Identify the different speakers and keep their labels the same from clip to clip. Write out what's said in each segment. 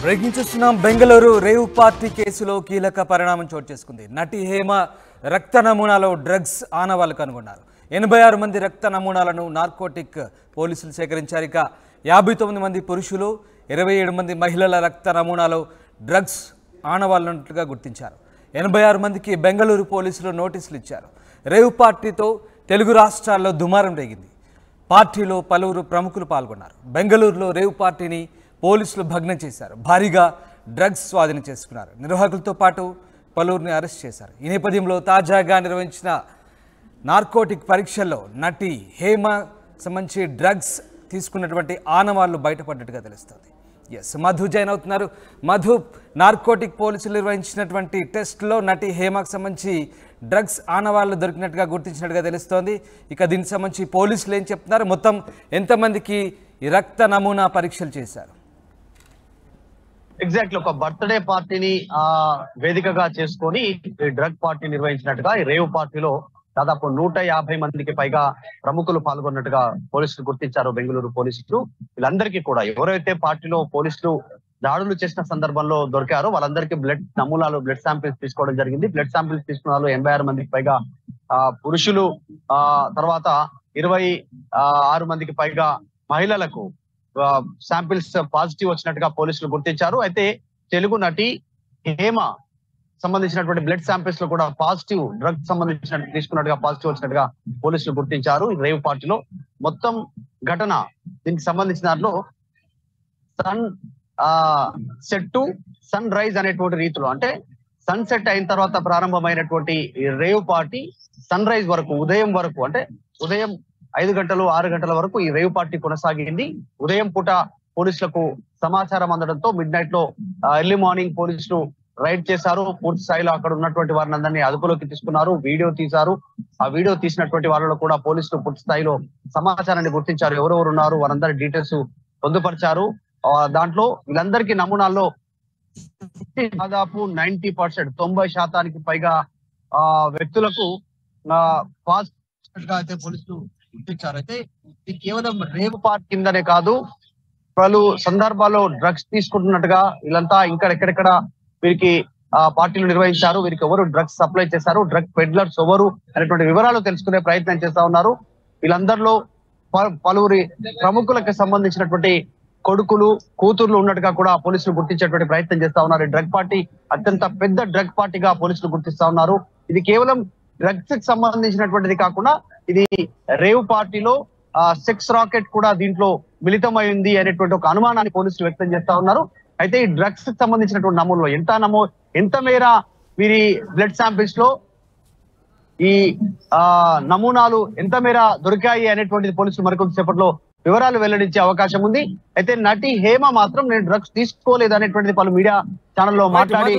Speaker 1: Breaking చూస్తున్నాం. Bengaluru rave party కేసులో కీలక పరిణామం చోటు చేసుకుంది. నటి హేమ రక్త నమూనాలో డ్రగ్స్ ఆనవాళ్లు కనుగొన్నారు. 86 మంది రక్త నమూనాలను నార్కోటిక్ పోలీసులు సేకరించారు. ఇక 59 మంది పురుషులు 27 మంది మహిళల రక్త నమూనాలో డ్రగ్స్ ఆనవాళ్ళున్నట్లుగా గుర్తించారు. 86 మందికి బెంగళూరు పోలీసులు నోటీసులు ఇచ్చారు. రేవ్ పార్టీతో తెలుగు రాష్ట్రాల్లో దుమారం రేగింది. పార్టీలో పలువురు ప్రముఖులు పాల్గొన్నారు. బెంగళూరులో రేవ్ పార్టీని పోలీసులు భగ్నం చేశారు. భారీగా డ్రగ్స్ స్వాధీనం చేసుకున్నారు. నిర్వాహకులతో పాటు పలువురిని అరెస్ట్ చేశారు. ఈ నేపథ్యంలో తాజాగా నిర్వహించిన నార్కోటిక్ పరీక్షల్లో నటి హేమ సంబంధించి డ్రగ్స్ తీసుకున్నటువంటి ఆనవాళ్లు బయటపడ్డట్టుగా తెలుస్తుంది. మధు జాయిన్ అవుతున్నారు. మధు, నార్కోటిక్ పోలీసులు నిర్వహించినటువంటి టెస్ట్లో నటి హేమకు సంబంధించి డ్రగ్స్ ఆనవాళ్లు దొరికినట్టుగా గుర్తించినట్టుగా తెలుస్తోంది. ఇక దీనికి సంబంధించి పోలీసులు ఏం చెప్తున్నారు? మొత్తం ఎంతమందికి ఈ రక్త నమూనా పరీక్షలు చేశారు?
Speaker 2: ఎగ్జాక్ట్లీ ఒక బర్త్డే పార్టీని వేదికగా చేసుకొని డ్రగ్ పార్టీ నిర్వహించినట్టుగా ఈ రేవ్ పార్టీలో దాదాపు 150 మందికి పైగా ప్రముఖులు పాల్గొన్నట్టుగా పోలీసులు గుర్తించారు. బెంగళూరు పోలీసులు వీళ్ళందరికీ కూడా ఎవరైతే పార్టీలో పోలీసులు దాడులు చేసిన సందర్భంలో దొరికారో వాళ్ళందరికీ బ్లడ్ నమూనాలు, బ్లడ్ శాంపిల్స్ తీసుకోవడం జరిగింది. బ్లడ్ శాంపిల్స్ తీసుకున్న వాళ్ళు 86 మందికి పైగా పురుషులు, తర్వాత 26 మందికి పైగా మహిళలకు శాంపిల్స్ పాజిటివ్ వచ్చినట్టుగా పోలీసులు గుర్తించారు. అయితే తెలుగు నటి హేమ సంబంధించినటువంటి బ్లడ్ శాంపిల్స్ లో కూడా పాజిటివ్ డ్రగ్ సంబంధించిన తీసుకున్నట్టుగా పాజిటివ్ వచ్చినట్టుగా పోలీసులు గుర్తించారు. రేవ్ పార్టీలో మొత్తం ఘటన దీనికి సంబంధించిన దాంట్లో sunset to sunrise అనేటువంటి రీతిలో, అంటే సన్ సెట్ అయిన తర్వాత ప్రారంభమైనటువంటి రేవ్ పార్టీ సన్ రైజ్ వరకు, ఉదయం వరకు, అంటే ఉదయం 5 గంటలు 6 గంటల వరకు ఈ రేవ్ పార్టీ కొనసాగింది. ఉదయం పూట పోలీసులకు సమాచారం అందడంతో మిడ్ నైట్ లో ఎర్లీ మార్నింగ్ పోలీసులు రైడ్ చేశారు. పూర్తి స్థాయిలో అక్కడ ఉన్నటువంటి వారిని అందరినీ అదుపులోకి తీసుకున్నారు. వీడియో తీశారు. ఆ వీడియో తీసినటువంటి వాళ్ళలో కూడా పోలీసులు పూర్తి స్థాయిలో సమాచారాన్ని గుర్తించారు. ఎవరెవరు ఉన్నారు వారందరి డీటెయిల్స్ పొందుపరిచారు. దాంట్లో వీళ్ళందరికీ నమూనాల్లో దాదాపు 90%, 90% పైగా వ్యక్తులకు పాజిటివ్ గా అయితే పోలీసులు గుర్తించారు. అయితే ఇది కేవలం రేవ్ పార్టీ కిందనే కాదు, పలు సందర్భాల్లో డ్రగ్స్ తీసుకుంటున్నట్టుగా వీళ్ళంతా ఇంకా ఎక్కడెక్కడ వీరికి పార్టీలు నిర్వహించారు, వీరికి ఎవరు డ్రగ్స్ సప్లై చేశారు, డ్రగ్ పెడ్లర్స్ ఎవరు అనేటువంటి వివరాలు తెలుసుకునే ప్రయత్నం చేస్తా ఉన్నారు. వీళ్ళందరిలో పలువురి ప్రముఖులకు సంబంధించినటువంటి కొడుకులు, కూతుర్లు ఉన్నట్టుగా కూడా పోలీసులు గుర్తించేటువంటి ప్రయత్నం చేస్తా ఉన్నారు. ఈ డ్రగ్ పార్టీ అత్యంత పెద్ద డ్రగ్ పార్టీగా పోలీసులు గుర్తిస్తా ఉన్నారు. ఇది కేవలం డ్రగ్స్ కి సంబంధించినటువంటిది కాకుండా ఇది రేవ్ పార్టీలో సెక్స్ రాకెట్ కూడా దీంట్లో మిళితమైంది అనేటువంటి ఒక అనుమానాన్ని పోలీసులు వ్యక్తం చేస్తా ఉన్నారు. అయితే ఈ డ్రగ్స్ కి సంబంధించినటువంటి నమూనాలో ఎంత మేర వీరి బ్లడ్ శాంపిల్స్ లో ఈ నమూనాలు ఎంత మేర దొరికాయి అనేటువంటిది పోలీసులు మరికొంతసేపట్లో వివరాలు వెల్లడించే అవకాశం ఉంది. అయితే నటి హేమ మాత్రం నేను డ్రగ్స్ తీసుకోలేదు అనేటువంటిది పలు మీడియా ఛానల్లో మాట్లాడి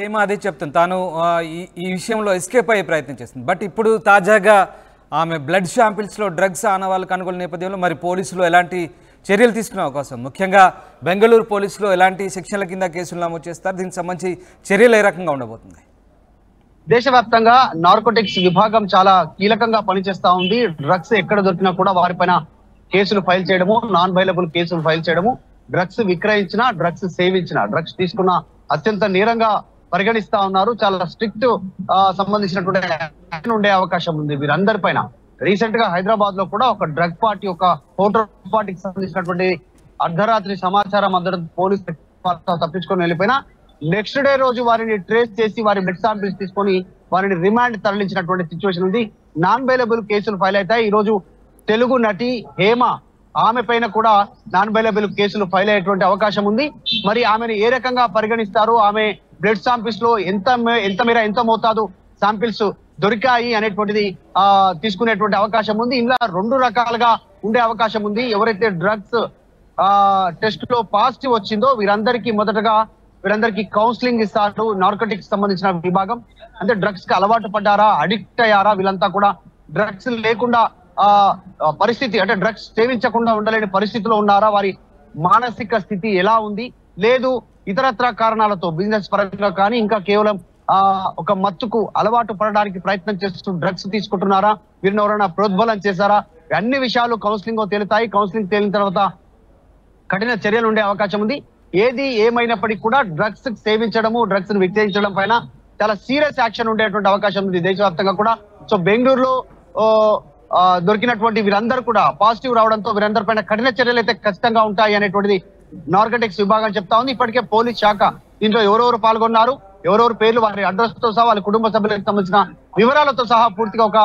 Speaker 1: హేమ అదే చెప్తుంది. తాను ఈ విషయంలో ఎస్కేప్ అయ్యే ప్రయత్నం చేస్తుంది. బట్ ఇప్పుడు తాజాగా ఆమె బ్లడ్ శాంపిల్స్ లో డ్రగ్స్ ఆనవాళ్ళు కనుగొన్న నేపథ్యంలో మరి పోలీసులు ఎలాంటి చర్యలు తీసుకునే అవకాశం, ముఖ్యంగా బెంగళూరు పోలీసులు ఎలాంటి సెక్షన్ల కింద కేసులు నమోదు చేస్తారు? దీనికి సంబంధించి చర్యలు ఏ రకంగా ఉండబోతుంది?
Speaker 2: దేశవ్యాప్తంగా నార్కోటిక్స్ విభాగం చాలా కీలకంగా పనిచేస్తా ఉంది. డ్రగ్స్ ఎక్కడ దొరికినా కూడా వారిపైన కేసులు ఫైల్ చేయడము, నాన్ బైలబుల్ కేసులు ఫైల్ చేయడము, డ్రగ్స్ విక్రయించిన, డ్రగ్స్ సేవించిన, డ్రగ్స్ తీసుకున్న అత్యంత నేరంగా పరిగణిస్తా ఉన్నారు. చాలా స్ట్రిక్ట్ సంబంధించినటువంటి యాక్షన్ ఉండే అవకాశం ఉంది వీరందరి పైన. రీసెంట్ గా హైదరాబాద్ లో కూడా ఒక డ్రగ్ పార్టీ, ఒక హోటల్ పార్టీకి సంబంధించినటువంటి అర్ధరాత్రి సమాచారం అందరం పోలీసు తప్పించుకొని వెళ్ళిపోయినా నెక్స్ట్ డే రోజు వారిని ట్రేస్ చేసి వారి బ్లడ్ శాంపిల్స్ తీసుకొని వారిని రిమాండ్ తరలించినటువంటి సిచ్యువేషన్ ఉంది. నాన్ బైలబుల్ కేసులు ఫైల్ అవుతాయి. ఈ రోజు తెలుగు నటి హేమ, ఆమె పైన కూడా నాన్ బైలబుల్ కేసులు ఫైల్ అయ్యేటువంటి అవకాశం ఉంది. మరి ఆమెను ఏ రకంగా పరిగణిస్తారు, ఆమె బ్లడ్ శాంపిల్స్ లో ఎంత మోతాదు శాంపిల్స్ దొరికాయి అనేటువంటిది తీసుకునేటువంటి అవకాశం ఉంది. ఇలా 2 రకాలుగా ఉండే అవకాశం ఉంది. ఎవరైతే డ్రగ్స్ టెస్ట్ లో పాజిటివ్ వచ్చిందో వీరందరికీ కౌన్సిలింగ్ ఇస్తారు నార్కోటిక్స్ సంబంధించిన విభాగం. అంటే డ్రగ్స్ కి అలవాటు పడ్డారా, అడిక్ట్ అయ్యారా, వీళ్ళంతా కూడా డ్రగ్స్ లేకుండా పరిస్థితి, అంటే డ్రగ్స్ సేవించకుండా ఉండలేని పరిస్థితిలో ఉన్నారా, వారి మానసిక స్థితి ఎలా ఉంది, లేదు ఇతరత్ర కారణాలతో బిజినెస్ పరంగా కానీ ఇంకా కేవలం ఒక మత్తుకు అలవాటు పడడానికి ప్రయత్నం చేస్తూ డ్రగ్స్ తీసుకుంటున్నారా, వీరిని ఎవరైనా ప్రోద్బలం చేశారా, అన్ని విషయాలు కౌన్సిలింగ్ తేలుతాయి. కౌన్సిలింగ్ తేలిన తర్వాత కఠిన చర్యలు ఉండే అవకాశం ఉంది. ఏది ఏమైనప్పటికీ కూడా డ్రగ్స్ సేవించడము, డ్రగ్స్ ను విక్రయించడం పైన చాలా సీరియస్ యాక్షన్ ఉండేటువంటి అవకాశం ఉంది దేశవ్యాప్తంగా కూడా. సో బెంగళూరులో దొరికినటువంటి వీరందరూ కూడా పాజిటివ్ రావడంతో వీరందరి పైన కఠిన చర్యలు అయితే ఖచ్చితంగా ఉంటాయి అనేటువంటిది నార్కోటిక్స్ విభాగం చెప్తా ఉంది. ఇప్పటికే పోలీస్ శాఖ దీంట్లో ఎవరెవరు పాల్గొన్నారు, ఎవరెవరు పేర్లు, వారి అడ్రస్ తో సహా, వాళ్ళ కుటుంబ సభ్యులకు సంబంధించిన వివరాలతో సహా పూర్తిగా ఒక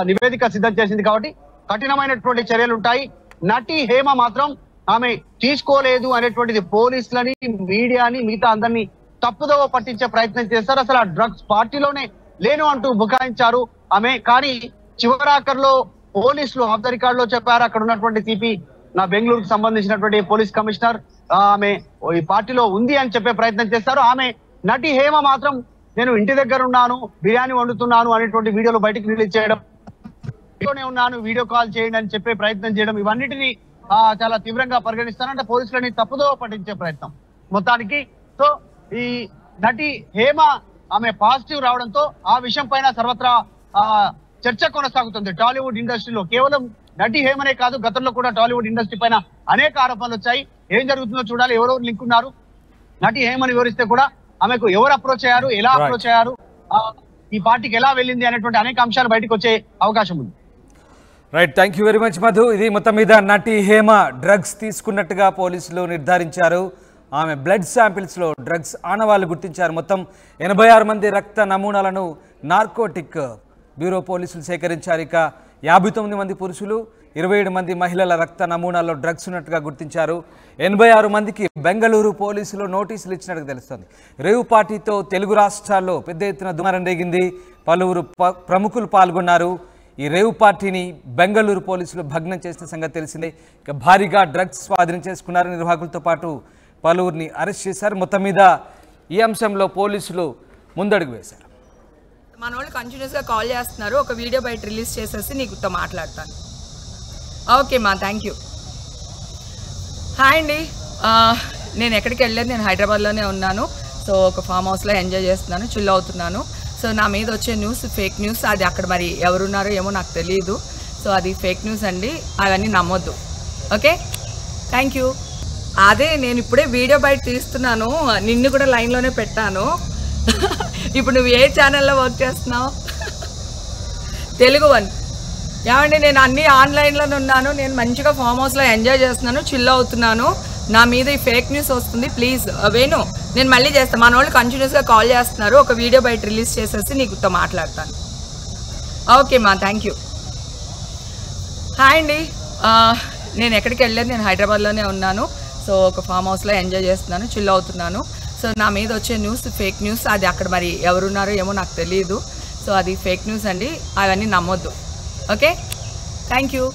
Speaker 2: నివేదిక సిద్ధం చేసింది. కాబట్టి కఠినమైనటువంటి చర్యలు ఉంటాయి. నటి హేమ మాత్రం ఆమె తీసుకోలేదు అనేటువంటిది పోలీసులని, మీడియాని, మిగతా అందరినీ తప్పుదోవ పట్టించే ప్రయత్నం చేస్తారు. అసలు ఆ డ్రగ్స్ పార్టీలోనే లేను అంటూ బుకాయించారు ఆమె. కానీ చివరాఖర్లో పోలీసులు ఆఫ్ ద రికార్డ్ లో చెప్పారు. అక్కడ ఉన్నటువంటి సిపి, నా బెంగళూరుకు సంబంధించినటువంటి పోలీస్ కమిషనర్, ఆమె ఈ పార్టీలో ఉంది అని చెప్పే ప్రయత్నం చేస్తారు. ఆమె నటి హేమ మాత్రం నేను ఇంటి దగ్గర ఉన్నాను, బిర్యానీ వండుతున్నాను అనేటువంటి వీడియోలు బయటకు రిలీజ్ చేయడం, ఇంట్లోనే ఉన్నాను, వీడియో కాల్ చేయండి అని చెప్పే ప్రయత్నం చేయడం, ఇవన్నిటిని చాలా తీవ్రంగా పరిగణిస్తానంటే పోలీసులని తప్పుదోవ పట్టించే ప్రయత్నం మొత్తానికి. సో ఈ నటి హేమ ఆమె పాజిటివ్ రావడంతో ఆ విషయం పైన సర్వత్రా చర్చ కొనసాగుతుంది టాలీవుడ్ ఇండస్ట్రీలో. కేవలం నటి హేమనే కాదు, గతంలో కూడా టాలీవుడ్ ఇండస్ట్రీ పైన అనేక ఆరోపణలు వచ్చాయి. ఏం జరుగుతుందో చూడాలి. ఎవరెవరు లింక్ ఉన్నారు, నటి హేమని వివరిస్తే కూడా ఆమెకు ఎవరు అప్రోచ్ అయ్యారు, ఎలా అప్రోచ్ అయ్యారు, ఈ పార్టీకి ఎలా వెళ్ళింది అనేటువంటి అనేక అంశాలు బయటకు వచ్చే అవకాశం ఉంది.
Speaker 1: Right, thank you very much Madhu. ఇది మొత్తం మీద నటి హేమ డ్రగ్స్ తీసుకున్నట్టుగా పోలీసులు నిర్ధారించారు. ఆమె బ్లడ్ శాంపిల్స్లో డ్రగ్స్ ఆనవాళ్లు గుర్తించారు. మొత్తం 86 మంది రక్త నమూనాలను నార్కోటిక్ బ్యూరో పోలీసులు సేకరించారు. ఇక 59 మంది పురుషులు, 27 మంది మహిళల రక్త నమూనాల్లో డ్రగ్స్ ఉన్నట్టుగా గుర్తించారు. 86 మందికి బెంగళూరు పోలీసులు నోటీసులు ఇచ్చినట్టుగా తెలుస్తోంది. రేవు పార్టీతో తెలుగు రాష్ట్రాల్లో పెద్ద ఎత్తున దుమారం రేగింది. పలువురు ప్రముఖులు పాల్గొన్నారు. ఈ రేవు పార్టీని బెంగళూరు పోలీసులు భగ్నం చేసిన సంగతి తెలిసిందే. ఇక భారీగా డ్రగ్స్ స్వాధీనం చేసుకున్నారు. నిర్వాహకులతో పాటు పలువురిని అరెస్ట్ చేశారు. మొత్తం మీద ఈ అంశంలో పోలీసులు ముందడుగు వేశారు.
Speaker 3: మన వాళ్ళు కంటిన్యూస్గా కాల్ చేస్తున్నారు. ఒక వీడియో బయట రిలీజ్ చేసేసి నీకుతో మాట్లాడతాను. ఓకే మా, థ్యాంక్ యూ. హాయ్ అండి, నేను ఎక్కడికి వెళ్ళలేదు, నేను హైదరాబాద్లోనే ఉన్నాను. సో ఒక ఫామ్ హౌస్లో ఎంజాయ్ చేస్తున్నాను, చిల్ అవుతున్నాను. సో నా మీద వచ్చే న్యూస్ ఫేక్ న్యూస్, అది అక్కడ మరి ఎవరున్నారో ఏమో నాకు తెలియదు. సో అది ఫేక్ న్యూస్ అండి, అవన్నీ నమ్మొద్దు. Okay, thank you. అదే నేను ఇప్పుడే వీడియో బయట తీస్తున్నాను, నిన్ను కూడా లైన్లోనే పెట్టాను. ఇప్పుడు నువ్వు ఏ ఛానల్లో వర్క్ చేస్తున్నావు? తెలుగు వన్. ఏమండి, నేను అన్నీ ఆన్లైన్లోనే ఉన్నాను, నేను మంచిగా ఫామ్ హౌస్లో ఎంజాయ్ చేస్తున్నాను, చిల్ అవుతున్నాను. నా మీద ఈ ఫేక్ న్యూస్ వస్తుంది, ప్లీజ్ వేణు, నేను మళ్ళీ చేస్తాను. మన వాళ్ళు కంటిన్యూస్గా కాల్ చేస్తున్నారు. ఒక వీడియో బయట రిలీజ్ చేసేసి నీకుతో మాట్లాడతాను. ఓకే మా, థ్యాంక్ యూ. హాయ్ అండి, నేను ఎక్కడికి వెళ్ళలేదు, నేను హైదరాబాద్లోనే ఉన్నాను. సో ఒక ఫామ్ హౌస్లో ఎంజాయ్ చేస్తున్నాను, చిల్ అవుతున్నాను. సో నా మీద వచ్చే న్యూస్ ఫేక్ న్యూస్, అది అక్కడ మరి ఎవరున్నారో ఏమో నాకు తెలియదు. సో అది ఫేక్ న్యూస్ అండి, అవన్నీ నమ్మొద్దు. Okay, thank you.